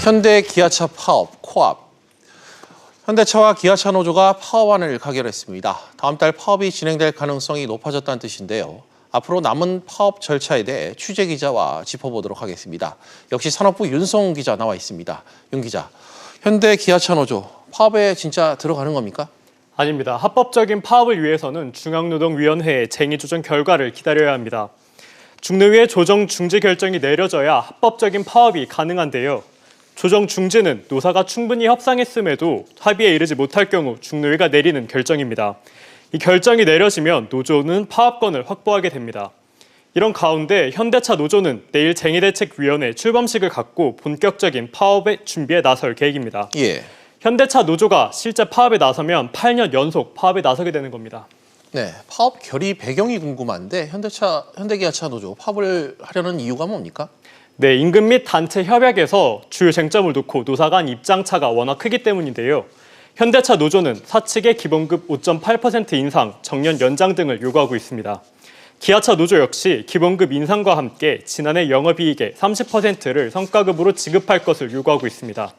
현대 기아차 파업, 코앞. 현대차와 기아차 노조가 파업안을 가결했습니다. 다음 달 파업이 진행될 가능성이 높아졌다는 뜻인데요. 앞으로 남은 파업 절차에 대해 취재 기자와 짚어보도록 하겠습니다. 역시 산업부 윤성 기자 나와 있습니다. 윤 기자, 현대 기아차 노조 파업에 진짜 들어가는 겁니까? 아닙니다. 합법적인 파업을 위해서는 중앙노동위원회의 쟁의 조정 결과를 기다려야 합니다. 중노위의 조정 중지 결정이 내려져야 합법적인 파업이 가능한데요. 조정 중지는 노사가 충분히 협상했음에도 합의에 이르지 못할 경우 중노위가 내리는 결정입니다. 이 결정이 내려지면 노조는 파업권을 확보하게 됩니다. 이런 가운데 현대차 노조는 내일 쟁의대책위원회 출범식을 갖고 본격적인 파업의 준비에 나설 계획입니다. 현대차 노조가 실제 파업에 나서면 8년 연속 파업에 나서게 되는 겁니다. 네, 파업 결의 배경이 궁금한데 현대기아차 노조 파업을 하려는 이유가 뭡니까? 네, 임금 및 단체 협약에서 주요 쟁점을 놓고 노사 간 입장차가 워낙 크기 때문인데요. 현대차 노조는 사측의 기본급 5.8% 인상, 정년 연장 등을 요구하고 있습니다. 기아차 노조 역시 기본급 인상과 함께 지난해 영업이익의 30%를 성과급으로 지급할 것을 요구하고 있습니다.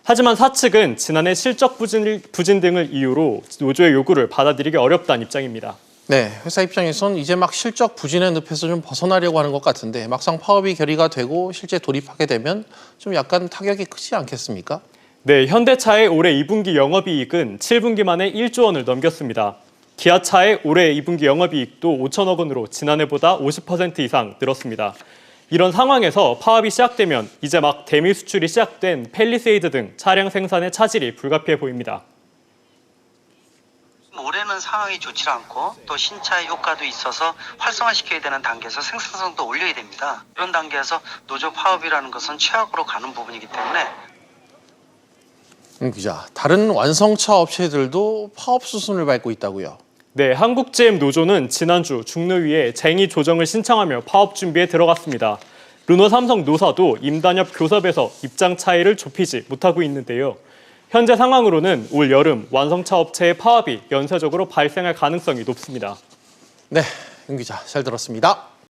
하지만 사측은 지난해 실적 부진 등을 이유로 노조의 요구를 받아들이기 어렵다는 입장입니다. 네, 회사 입장에선 이제 막 실적 부진의 늪에서 좀 벗어나려고 하는 것 같은데 막상 파업이 결의가 되고 실제 돌입하게 되면 좀 약간 타격이 크지 않겠습니까? 네, 현대차의 올해 2분기 영업이익은 7분기 만에 1조 원을 넘겼습니다. 기아차의 올해 2분기 영업이익도 5천억 원으로 지난해보다 50% 이상 늘었습니다. 이런 상황에서 파업이 시작되면 이제 막 대미 수출이 시작된 팰리세이드 등 차량 생산의 차질이 불가피해 보입니다. 올해는 상황이 좋지 않고 또 신차의 효과도 있어서 활성화시켜야 되는 단계에서 생산성도 올려야 됩니다. 이런 단계에서 노조 파업이라는 것은 최악으로 가는 부분이기 때문에 기자, 다른 완성차 업체들도 파업 수순을 밟고 있다고요? 네, 한국GM 노조는 지난주 중노위에 쟁의 조정을 신청하며 파업 준비에 들어갔습니다. 르노 삼성 노사도 임단협 교섭에서 입장 차이를 좁히지 못하고 있는데요. 현재 상황으로는 올 여름 완성차 업체의 파업이 연쇄적으로 발생할 가능성이 높습니다. 네, 윤 기자 잘 들었습니다.